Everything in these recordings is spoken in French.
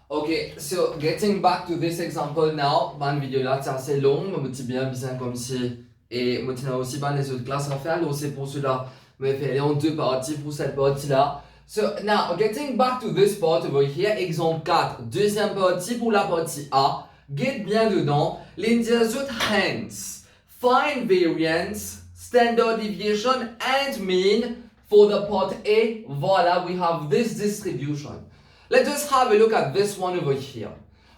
Okay, so getting back to this example now, ban vidéo là c'est assez long, mais je bien comme si et moi tiens aussi ban les autres classes à faire, donc c'est pour cela, mais faire en deux parties pour cette partie là. So now getting back to this part over here, exemple 4, deuxième partie pour la partie A, get bien dedans, les autres hence, find variance, standard deviation and mean for the part A, voilà, we have this distribution. Let us have a look at this one over here.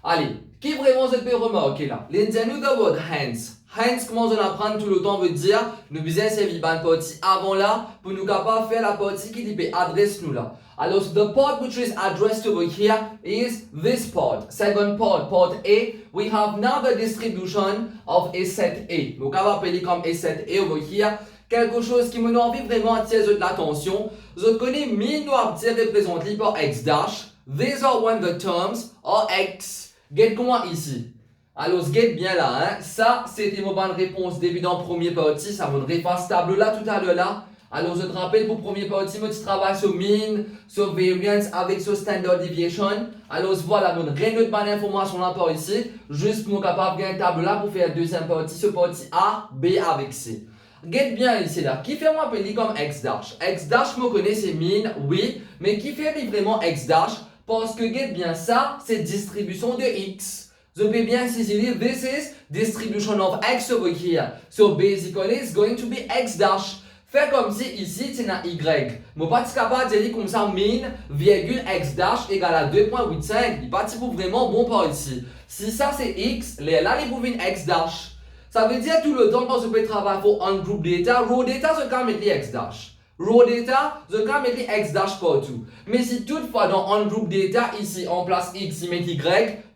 Allez, qui vraiment vous peut remarquer là? L'Indian the word hence. Hence, comment on apprend tout le temps veut dire, nous besoin servir une partie avant là, pour nous capable faire la partie qui peut adresse nous là. Alors, the part which is addressed over here is this part. Second part, part A, we have now the distribution of a set A. Donc, on va appeler comme a set A over here. Quelque chose qui me donne envie vraiment attirer l'attention. Vous connaissez, min doit représenté par x dash. These are when the terms are x. Get comment ici? Alors, get bien là, hein? Ça, c'était ma bonne réponse début dans première partie. Ça me refasse table là tout à l'heure là. Alors, je te rappelle pour première partie, moi, tu travailles sur mean, sur variance avec sur standard deviation. Alors, voilà, je donne rien de bonne information là par ici. Juste pour nous capable de gagner table là pour faire deuxième partie, sur partie A, B avec C. Get bien ici là, qui fait moi appeler comme x dash? X dash, me connais, c'est mean, oui, mais qui fait vraiment x dash? Parce que get bien ça, c'est distribution de x. Je peux bien ici dire, this is distribution of x over here. So basically, it's going to be x dash. Fais comme si ici, tu as y. Mon pas capable de dire comme ça, mean, virgule x dash égale à 2.85. Il pas pour vraiment bon par ici. Si ça c'est x, là, il vous vient x dash. Ça veut dire tout le temps quand je peux travailler pour un groupe data, raw data, je peux mettre x dash. Raw data, je peux mettre x dash partout. Mais si toutefois dans un groupe data, ici en place x, il met y,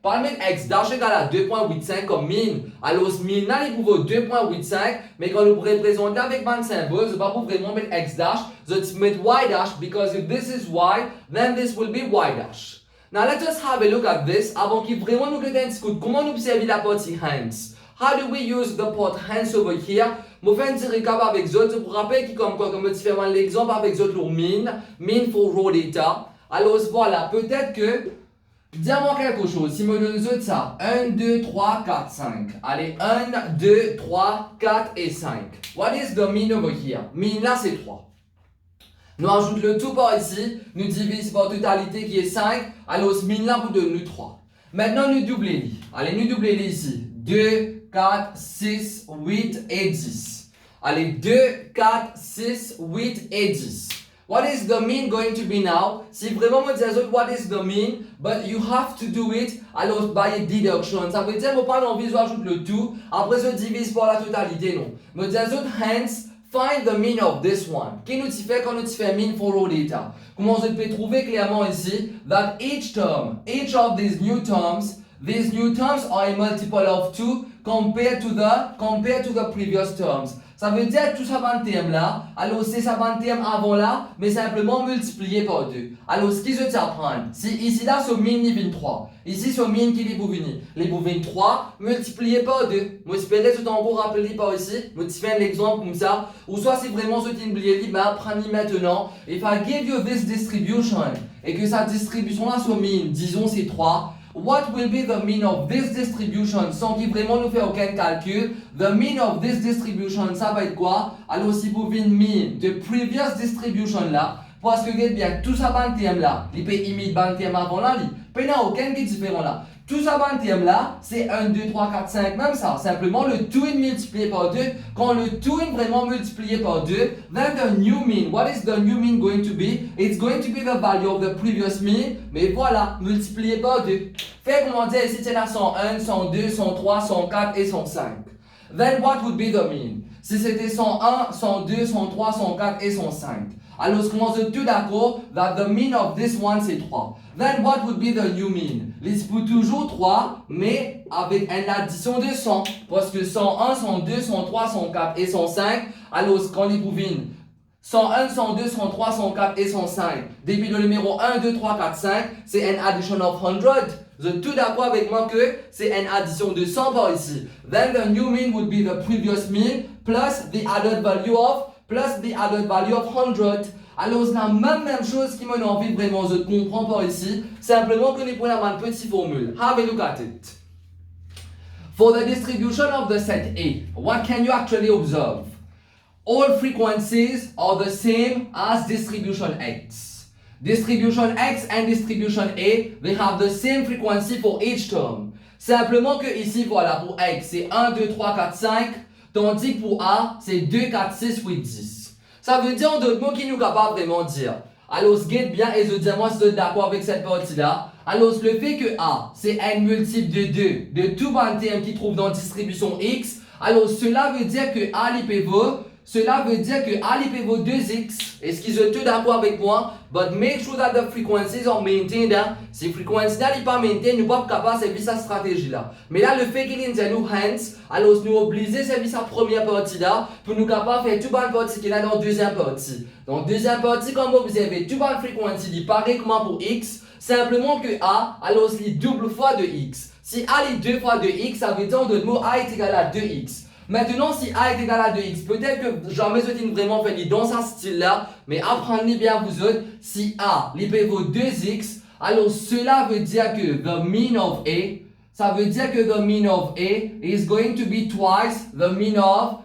pas mettre x dash égale à 2.85 comme min. Alors min là, il vaut 2.85, mais quand nous représentons avec un symbole, je ne vais pas vraiment mettre x dash, je vais mettre y dash, because if this is y, then this will be y dash. Now let us have a look at this, avant qu'il vraiment nous discute comment nous observer la partie hence. How do we use the part hence over here? Je fais un petit récap avec d'autres pour rappeler qui comme quoi, comme je fais l'exemple avec d'autres pour mean for raw data. Alors voilà, peut-être que, dis-moi quelque chose, si je me donne d'autres ça, 1, 2, 3, 4, 5. Allez, 1, 2, 3, 4 et 5. What is the mean over here? Mean là c'est 3. Nous ajoutons le tout par ici, nous divisons par totalité qui est 5, alors ce mean là vous donne nous 3. Maintenant nous doublons. Allez, nous doublons ici. 2, 4, 6, 8 et 10. Allez, 2, 4, 6, 8 et 10. What is the mean going to be now? Si vraiment me disais what is the mean, but you have to do it alors by deduction. Ça veut dire que pas l'envie d'ajouter le tout, après je divise par la totalité, non. Me disais hence, find the mean of this one. Qu'est-ce que tu fais quand tu fais mean for raw data? Comment je peux trouver clairement ici that each term, each of these new terms are a multiple of 2 compared to the previous terms. Ça veut dire tout ça ban terme là, alors c'est ça ban terme avant là, mais simplement multiplié par 2. Alors ce qui se t'apprend, si ici là ce min il vient 3, ici ce min qui est pour venir, les pour venir 3 multiplié par 2. Moi j'espère que tu t'en vas rappeler par ici, moi tu fais un exemple comme ça, ou soit c'est vraiment ce qui est oublié, mais apprenez maintenant, if I give you this distribution, et que sa distribution là sur min, disons c'est 3, what will be the mean of this distribution sans qu'il vraiment nous fait aucun calcul? The mean of this distribution, ça va être quoi? Alors si vous venez mean de previous distribution là, parce que bien tout ça ban terme là, il peut imiter ban terme avant là, il n'y a aucun qui est différent là. Tout ça ban terme là, c'est 1, 2, 3, 4, 5, même ça. Simplement le tout est multiplié par 2. Quand le tout est vraiment multiplié par 2, then the new mean, what is the new mean going to be? It's going to be the value of the previous mean. Mais voilà, multiplié par 2. Fait comment dire ici, tu as 101, 102, 103, 104 et 105. Then what would be the mean? Si c'était 101, 102, 103, 104 et 105. Alors, comment on tout d'accord that the mean of this one c'est 3. Then what would be the new mean? Il faut toujours 3, mais avec une addition de 100. Parce que 101, 102, 103, 104 et 105, alors quand il vous 101, 102, 103, 104 et 105. Depuis le numéro 1, 2, 3, 4, 5, c'est une addition of 100. Vous êtes tout d'accord avec moi que c'est une addition de 100 par ici. Then the new mean would be the previous mean plus the added value of 100. Alors c'est la même chose qui m'a envie vraiment de comprendre par ici. Simplement que nous prenons une petite formule. Have a look at it. For the distribution of the set A, what can you actually observe? All frequencies are the same as distribution X. Distribution X and distribution A, they have the same frequency for each term. Simplement que ici, voilà, pour X, c'est 1, 2, 3, 4, 5, tandis que pour A, c'est 2, 4, 6, 8, 10. Ça veut dire en d'autres mots qui nous capable vraiment dire. Alors, ce guette bien et je dis moi si vous êtes d'accord avec cette partie-là. Alors, le fait que A, c'est n multiple de 2, de tout un terme qui trouve dans distribution X, alors cela veut dire que A pivot, cela veut dire que A pivot 2X. Est-ce qu'ils sont tous d'accord avec moi? But make sure that the frequencies are maintained. Hein? Si les frequencies n'est pas maintained, nous ne sommes pas capables de servir cette stratégie-là. Mais là, le fait qu'il y ait nous hands, alors nous obligés de servir sa première partie-là pour nous capables de faire toute bonne partie qu'il y a dans la deuxième partie. Dans la deuxième partie, comme vous observez, toute bonne fréquence, il est pareil comment pour X. Simplement que A, alors c'est double fois de X. Si A est 2 fois de X, ça veut dire en d'autres mots A est égal à 2X. Maintenant, si A est égal à 2X, peut-être que jamais vous avez vraiment fait dans ce style-là, mais apprenez bien vous autres, si A, vaut 2X, alors cela veut dire que the mean of A, ça veut dire que the mean of A is going to be twice the mean of,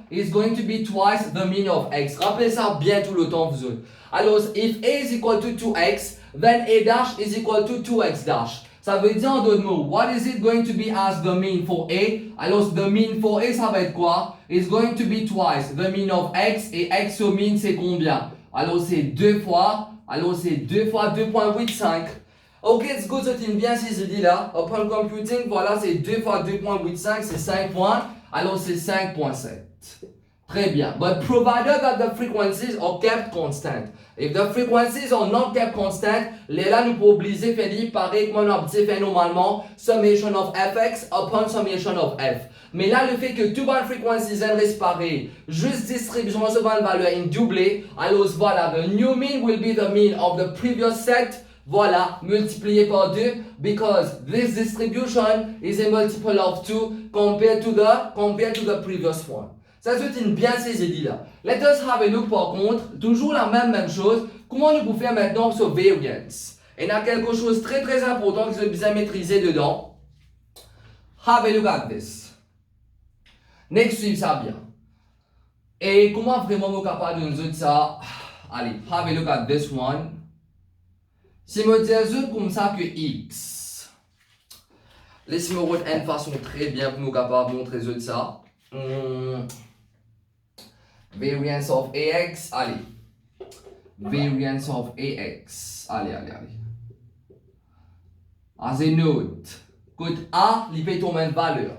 X. Rappelez ça bien tout le temps vous autres. Alors, if A is equal to 2X, then A dash is equal to 2X dash. Ça veut dire en d'autres mots, what is it going to be as the mean for A? Alors, the mean for A, ça va être quoi? It's going to be twice the mean of X, et X au mean, c'est combien? Alors, c'est 2 fois 2.85. Ok, it's good, ça tient bien ces idées-là. Upon computing, voilà, c'est 2 fois 2.85, c'est 5 points. Alors, c'est 5.7. Très bien. But provided that the frequencies are kept constant. If the frequencies are not kept constant, là nous pouvons obliger faire pareil comme on a fait normalement, summation of fx upon summation of f. Mais là, le fait que toutes les frequencies restent pareilles, juste distribution de cette valeur in doublé, alors voilà, the new mean will be the mean of the previous set. Voilà, multiplié par 2, because this distribution is a multiple of 2 compared to the previous one. Ça se tient bien ces idées-là. Let us have a look par contre, toujours la même chose. Comment nous pouvons faire maintenant sur variance? Et il y a quelque chose de très important que vous devez bien maîtriser dedans. Have a look at this. Next, suivez ça bien. Et comment vraiment nous capable de nous dire ça? Allez, have a look at this one. Si je dis comme ça que X. Laissez-moi retenir une façon très bien pour nous capable de montrer ça. Variance of AX, allez. Variance of AX, allez. As a note, code A, il peut tomber une valeur.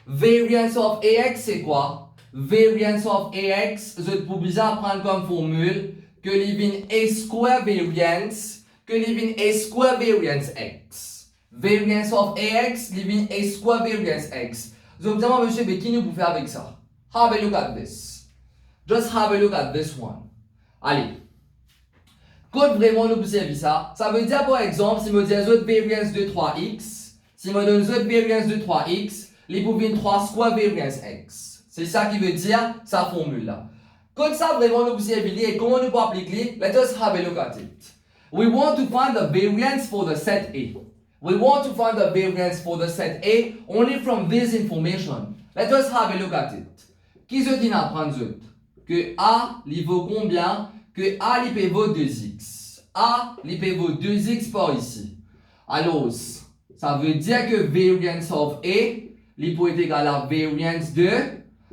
Variance of AX, c'est quoi? Variance of AX, je peux bien prendre comme formule que il A square variance, X. Variance of AX, il A square variance X. Je me demande, monsieur, mais qui nous peut faire avec ça? Have a look at this. Just have a look at this one. Allez. Quand vraiment nous observons ça, ça veut dire par exemple, si je dis autre variance de 3x, si je donne autre variance de 3x, les pouvons 3 square variance x. C'est ça qui veut dire sa formule là. Quand ça vraiment nous observons et comment nous pouvons appliquer, let us have a look at it. We want to find the variance for the set A. We want to find the variance for the set A only from this information. Let us have a look at it. Qui se dit apprendre que A, il vaut combien? Que A, il vaut 2x. A, il vaut 2x par ici. Alors, ça veut dire que variance of A, il peut être égal à variance de,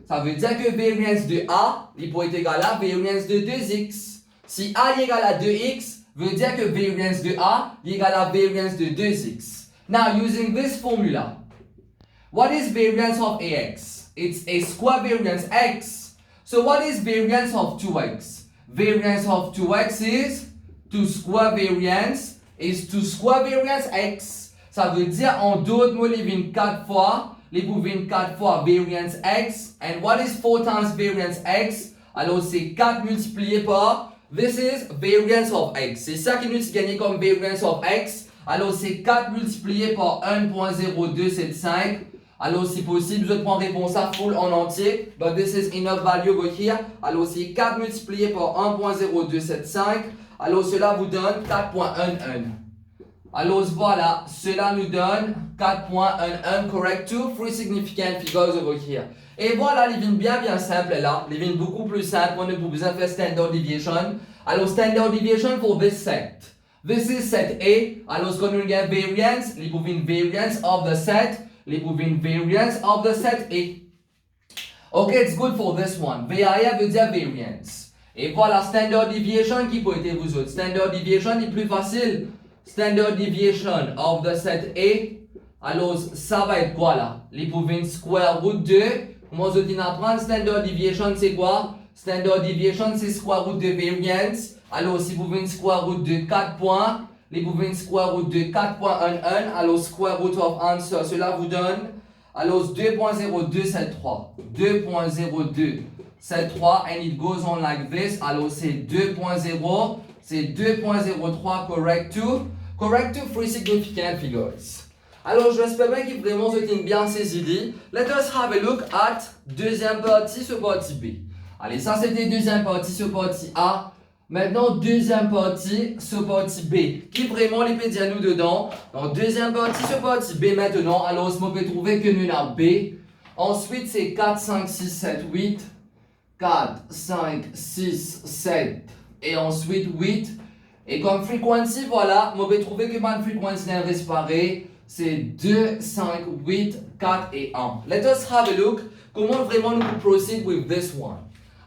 ça veut dire que variance de A, il peut être égal à variance de 2x. Si A est égal à 2x, veut dire que variance de A est égal à variance de 2x. Now, using this formula, what is variance of AX? It's a square variance x. So what is variance of 2x? Variance of 2x is 2 square variance x. Ça veut dire en d'autres mots, les 24 fois, les 24 fois variance x. And what is 4 times variance x? Alors c'est 4 multiplié par, this is variance of x. C'est ça qui nous gagne comme variance of x. Alors c'est 4 multiplié par 1.0275. Alors, si possible, je prends réponse à full en entier. But this is enough value over here. Alors, c'est 4 multiplié par 1.0275. Alors, cela vous donne 4.11. Alors, voilà, cela nous donne 4.11. Correct to three significant figures over here. Et voilà, les vignes bien simples là. Les vignes beaucoup plus simples. On n'a pas besoin de faire standard deviation. Alors, standard deviation for this set. This is set A. Alors, ce qu'on nous gagne variance, les bovines variance of the set. Les bovines variance of the set A. Ok, it's good for this one. VAR veut dire variance. Et voilà, standard deviation qui peut être vous autres. Standard deviation est plus facile. Standard deviation of the set A. Alors, ça va être quoi là? Les bovines square root 2. Comment vous apprendre? Standard deviation, c'est quoi? Standard deviation, c'est square root de variance. Alors, si vous venez square root de 4 points, les bovines square root de 4.11, alors square root of answer, cela vous donne, alors 2.0273. 2.0273, and it goes on like this. Alors, c'est 2.0, c'est 2.03 correct to three significant figures. Alors, j'espère bien que vraiment vous avez bien ces idées. Let us have a look at deuxième partie sur partie B. Allez, ça c'était deuxième partie sur partie A. Maintenant, deuxième partie sur partie B. Qui vraiment les pédia nous dedans? Donc, deuxième partie sur partie B maintenant. Alors, on peut trouver que nous avons B. Ensuite, c'est 4, 5, 6, 7, 8. 4, 5, 6, 7. Et ensuite 8. Et comme frequency, voilà, on peut trouver que ma frequency est pareil. C'est 2, 5, 8, 4 et 1. Let us have a look. Comment vraiment nous proceed with this one?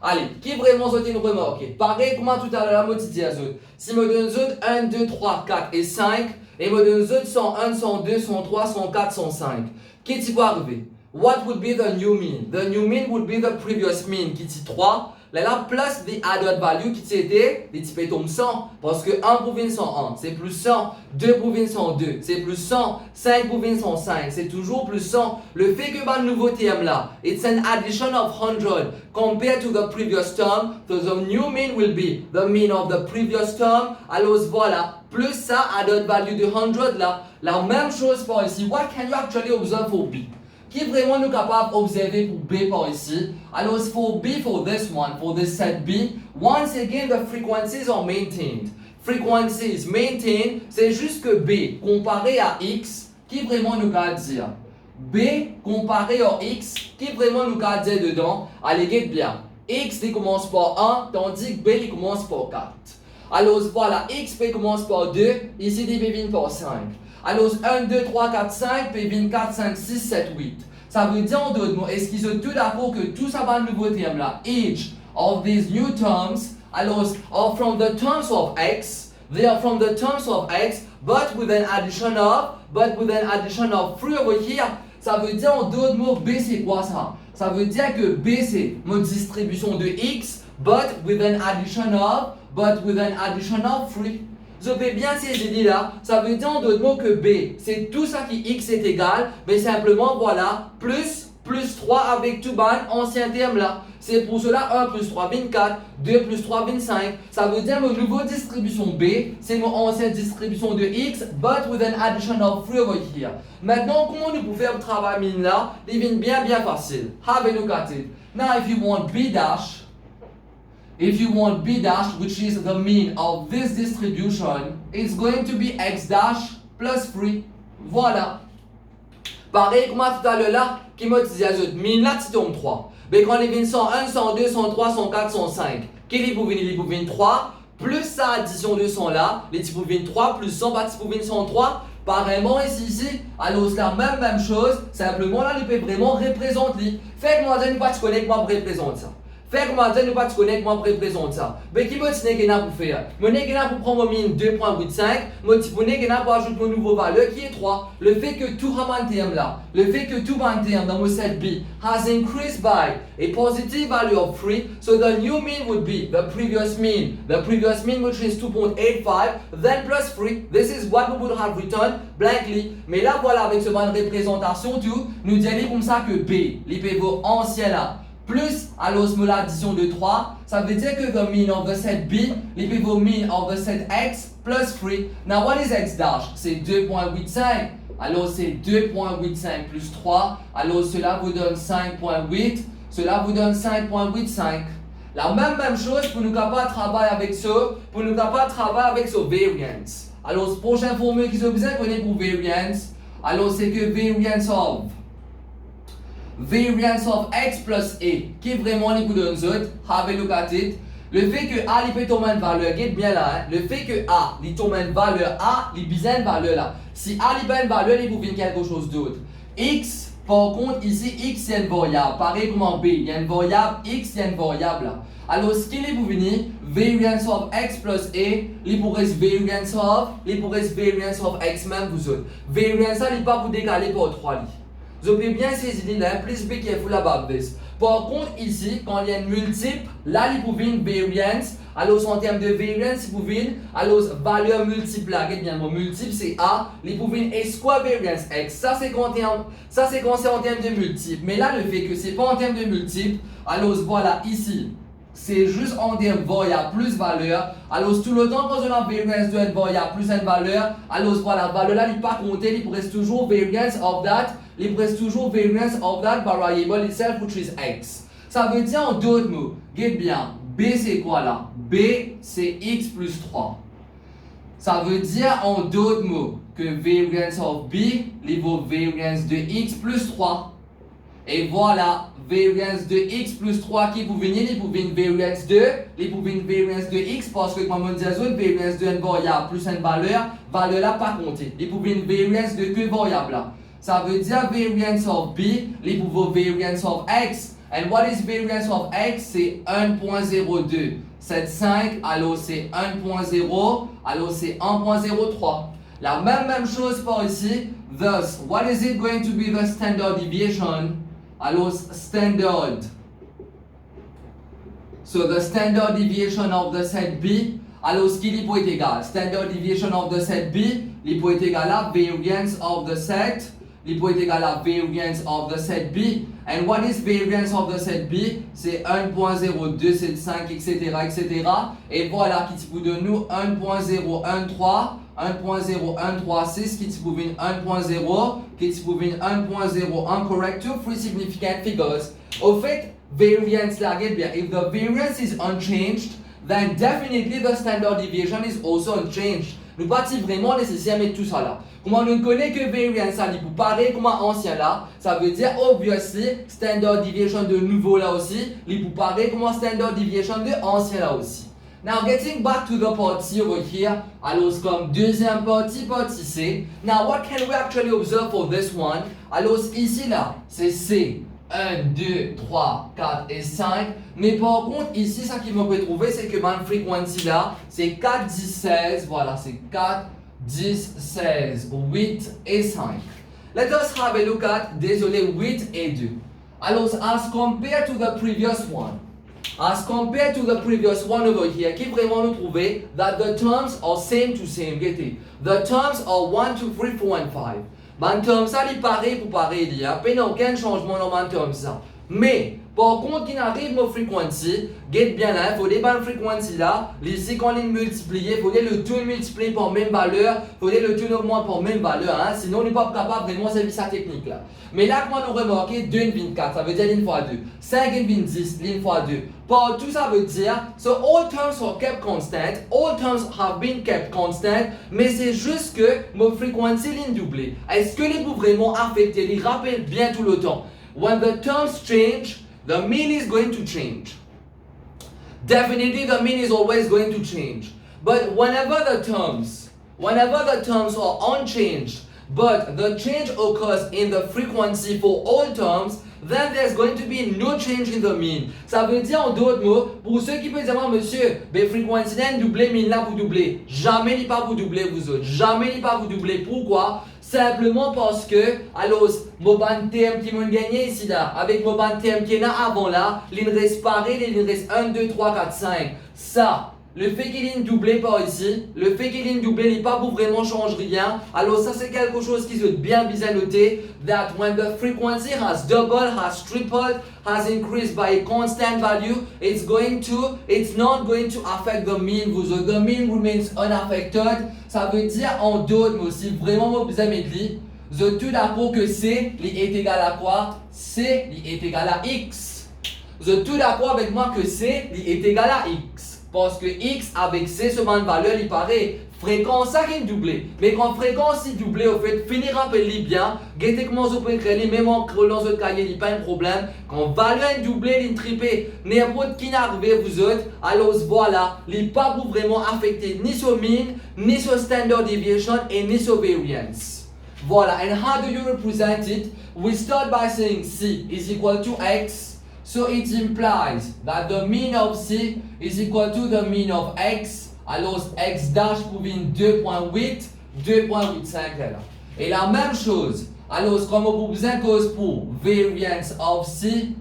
Allez, qui vraiment ont une remarque? Pareil, comment tout à l'heure, moi, tu dis à eux. Si me donne 1, 2, 3, 4 et 5, et me donne 101, 102, 103, 104, 105. Qu'est-ce qui va arriver? What would be the new mean? The new mean would be the previous mean, qui est 3. Là, plus the added value qui était, les types tombent 100. Parce que 1 pour 20 101, c'est plus 100. 2 pour 20 102, c'est plus 100. 5 pour 20 105, c'est toujours plus 100. Le fait que le nouveau terme là, it's an addition of 100 compared to the previous term. So the new mean will be the mean of the previous term. Alors voilà, plus ça, added value de 100 là. La même chose par ici. What can you actually observe for B? Qui est vraiment nous capable d'observer pour B par ici? Alors, for B, for this one, for this set B, once again, the frequencies are maintained. Frequencies maintained, c'est juste que B comparé à X, qui vraiment nous a dire? B comparé à X, qui vraiment nous a dire dedans? Allez, get bien. X, il commence par 1, tandis que B, il commence par 4. Alors, voilà, X, B commence par 2, ici, il vient par 5. Alors, 1, 2, 3, 4, 5, P 4, 5, 6, 7, 8. Ça veut dire en d'autres mots, est-ce qu'ils sont tous d'accord que tout ça va nouveau terme là? Each of these new terms, alors, are from the terms of X, they are from the terms of X, but with an addition of 3 over here. Ça veut dire en d'autres mots, B c'est quoi ça? Ça veut dire que B c'est une distribution de X, but with an addition of 3. Vous avez bien ces idées-là, ça veut dire en d'autres mots que B, c'est tout ça qui X est égal, mais simplement voilà, plus 3 avec tout ban, ancien terme là. C'est pour cela 1 plus 3, 24, 2 plus 3, 25. Ça veut dire mon nouveau distribution B, c'est mon ancienne distribution de X, but with an addition of 3 over here. Maintenant, comment nous pouvons faire le travail mine là? Il devient bien facile. Have a look at it. Now, if you want B dash, which is the mean of this distribution, it's going to be x dash plus 3. Voilà. Pareil comme tout à l'heure là, qui m'a dit à l'autre, mean là, tu tombes 3. Mais quand il vient 101, 102, 103, 104, 105, quel est pour venir 3, plus sa addition de 100 là, les types pour venir 3, plus 100, bah, pour venir 103, pareillement ici, alors c'est la même chose, simplement là, il peut vraiment représenter. Fait que moi, je ne sais pas, tu connais que moi, représente ça. Fait que moi, je ne sais pas, tu connais que moi, représente ça. Mais qui me dit que pour faire? Je n'ai pour prendre mon mine 2.85, moi, je n'ai pour ajouter mon nouveau valeur qui est 3. Le fait que tout un terme là, le fait que tout un terme dans mon set B has increased by a positive value of 3, so the new mean would be the previous mean which is 2.85, then plus 3. This is what we would have written blankly. Mais là, voilà, avec ce bonne représentation, tout, nous disons comme ça que B, les pivots anciens là, plus alors l'addition de 3, ça veut dire que the mean of the set B, les pivots mean of the set X, plus 3. Now what is x dash? C'est 2.85. Alors c'est 2.85 plus 3. Alors cela vous donne 5.8. Cela vous donne 5.85. La même chose pour nous capables de travailler avec ça. Pour nous capables de travailler avec ce variance. Alors la prochaine formule qu'ils ont besoin de connaître pour variance. Alors c'est que variance of x plus a, qui est vraiment les pour nous autres, have a look at it. Le fait que a, il peut tomber une valeur, get bien là, hein? Le fait que a, il tombe une valeur a, il besoin une valeur là. Si a, il a une valeur, il peut venir quelque chose d'autre. X, par contre, ici, x, il y a une variable. Pareil comme en b, il y a une variable x, il y a une variable là. Alors, ce qu'il est pour venir, variance of x plus a, il pourrait variance of x même vous autres. Variance, il ne pas vous décaler par 3 lits. Vous avez bien saisi là, please be careful about this. Par contre, ici, quand il y a une multiple, là, il peut venir variance. Alors, en termes de variance, il peut venir, alors, valeur multiple là, regardez bien, mon multiple c'est a, il peut venir a square variance x. Ça, c'est quand c'est en termes de multiple. Mais là, le fait que c'est pas en termes de multiple, alors, voilà, ici, c'est juste en termes de variable plus valeur. Alors, tout le temps, quand on a variance de une variable plus une valeur, alors, voilà, valeur là, il n'est pas compté, il reste toujours variance of that. Il reste toujours variance of that variable itself, which is x. Ça veut dire en d'autres mots, regarde bien, b c'est quoi là? B c'est x plus 3. Ça veut dire en d'autres mots que variance of b, il vaut variance de x plus 3. Et voilà, variance de x plus 3 qui peut venir, il peut venir variance de, x parce que comme on dit, variance de une variable plus une valeur là pas compté. Il peut venir variance de que variable là. Ça veut dire variance of b, il peut variance of x. And what is variance of x? C'est 1.02. C'est 5, alors c'est 1.0, alors c'est 1.03. La même chose par ici. Thus, what is it going to be the standard deviation? Alors standard. So the standard deviation of the set b, alors ce qui peut être égal. Standard deviation of the set b, il peut être égal à variance of the set. Il peut être égal à variance of the set b. And what is variance of the set b? C'est 1.0275, etc., etc. Et voilà qui peut donner nous 1.0136 qui peut venir 1.0, qui peut venir 1.01 correct to three significant figures. Au fait, variance là, regarde bien. If the variance is unchanged, then definitely the standard deviation is also unchanged. Nous partons vraiment nécessaire mettre tout ça là. Comment on ne connaît que variance ça, il peut pareil comme ancien là, ça veut dire obviously standard deviation de nouveau là aussi, il peut pareil comme standard deviation de ancien là aussi. Now getting back to the part C over here, alors comme deuxième partie C. Now what can we actually observe for this one? Alors ici là, c'est C. 1, 2, 3, 4 et 5. Mais par contre, ici, ça qui me peut trouver, c'est que ma fréquence là, c'est 4, 10, 16. Voilà, c'est 4, 10, 16, 8 et 5. Let us have a look at, désolé, 8 et 2. Alors, as compared to the previous one, over here, qui vraiment nous trouver that the terms are same to same. Get it? The terms are 1, 2, 3, 4 and 5. Man terme ça, il paraît pour pareil, il n'y a pas aucun changement dans man terme ça. Mais, par contre, qui n'arrive aux fréquences, get bien là, il faut des bonnes fréquences là, ici quand on les multiplie, il faut le tout multiplier par même valeur, il faut le tout augmenter par même valeur, hein, sinon on n'est pas capable vraiment de servir sa technique là. Mais là, comment nous remarquer 2,24, ça veut dire l'une fois 2, 5,10, l'une fois 2. Partout ça veut dire, so all terms are kept constant, all terms have been kept constant, mais c'est juste que nos fréquences sont doublées. Est-ce que les peuvent vraiment affecter, les rappellent bien tout le temps? When the terms change, the mean is going to change. Definitely the mean is always going to change. But whenever the terms are unchanged, but the change occurs in the frequency for all terms, then there's going to be no change in the mean. Ça veut dire en d'autres mots, pour ceux qui peuvent dire, monsieur, ben fréquence là, doubler, mean là, vous doublez. Jamais il pas vous doubler, vous autres. Jamais il pas vous doubler. Pourquoi? Simplement parce que, alors, mon ban terme qui m'ont gagné ici là, avec mon ban terme qui est là avant là, il reste pareil, il reste 1, 2, 3, 4, 5. Ça, le fait qu'il y ait une doublée par ici, le fait qu'il y ait une doublée n'est pas pour vraiment changer rien. Alors ça c'est quelque chose qui est bien noté. That when the frequency has doubled, has tripled, has increased by a constant value, it's not going to affect the mean. The mean remains unaffected. Ça veut dire en d'autres, mais aussi vraiment bien mettre. The tout d'accord que C est égal à quoi? C est égal à X. The tout d'accord avec moi que C est égal à X. Parce que X avec C, ce même valeur, il paraît fréquence, ça qui est doublé. Mais quand fréquence est doublée, au fait, finir un peu bien, guettez comment vous pouvez créer, même en créant votre cahier, il n'y a pas de problème. Quand valeur est doublée, il est triplé, n'importe qui n'arrive vous autres, alors voilà, il n'est pas pour vraiment affecter ni sur mean, ni sur standard deviation et ni sur variance. Voilà, and how do you represent it? We start by saying C is equal to X. So it implies that the mean of C is equal to the mean of X. Alors X dash provient 2.8, 2.85 là. Et la même chose, alors comme on besoin cause pour variance of C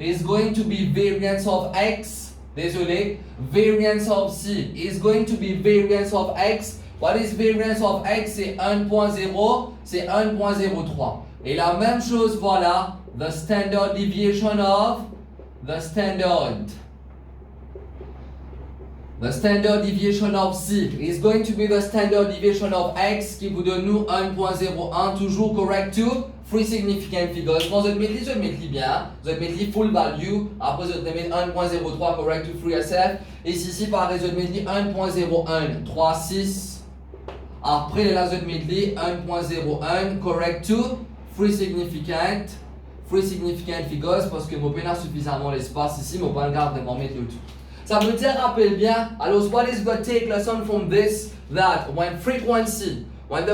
is going to be variance of X. Désolé, variance of C is going to be variance of X. What is variance of X? C'est 1.0, c'est 1.03. Et la même chose, voilà, the standard deviation of C is going to be the standard deviation of X qui vous donne nous 1.01, toujours correct to free significant figures. Quand vous mettez bien, vous mettez full value, après vous mettez 1.03 correct to free SF, et ici pareil, vous mettez 1.0136. Après là, vous mettez 1.01 correct to free significant figures parce que mon pen a suffisamment l'espace ici, mon pen garde de mettre le tout. Ça veut dire, rappelle bien, alors what is the take lesson from this? That when the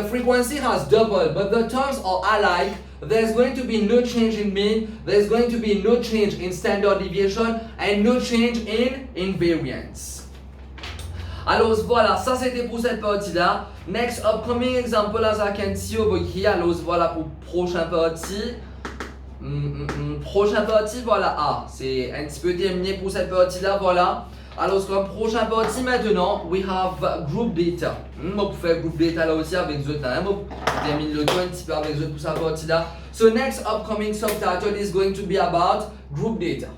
frequency has doubled but the terms are alike, there's going to be no change in mean, there's going to be no change in standard deviation and no change in variance. Alors voilà, ça c'était pour cette partie-là. Next upcoming example as I can see over here. Alors voilà pour prochaine partie. Prochaine partie, voilà. Ah, c'est un petit peu terminé pour cette partie-là, voilà. Alors comme prochaine partie maintenant, we have group data. On peut faire group data là aussi avec les autres. On termine le tout un petit peu avec les autres pour cette partie-là. So next upcoming subtitle is going to be about group data.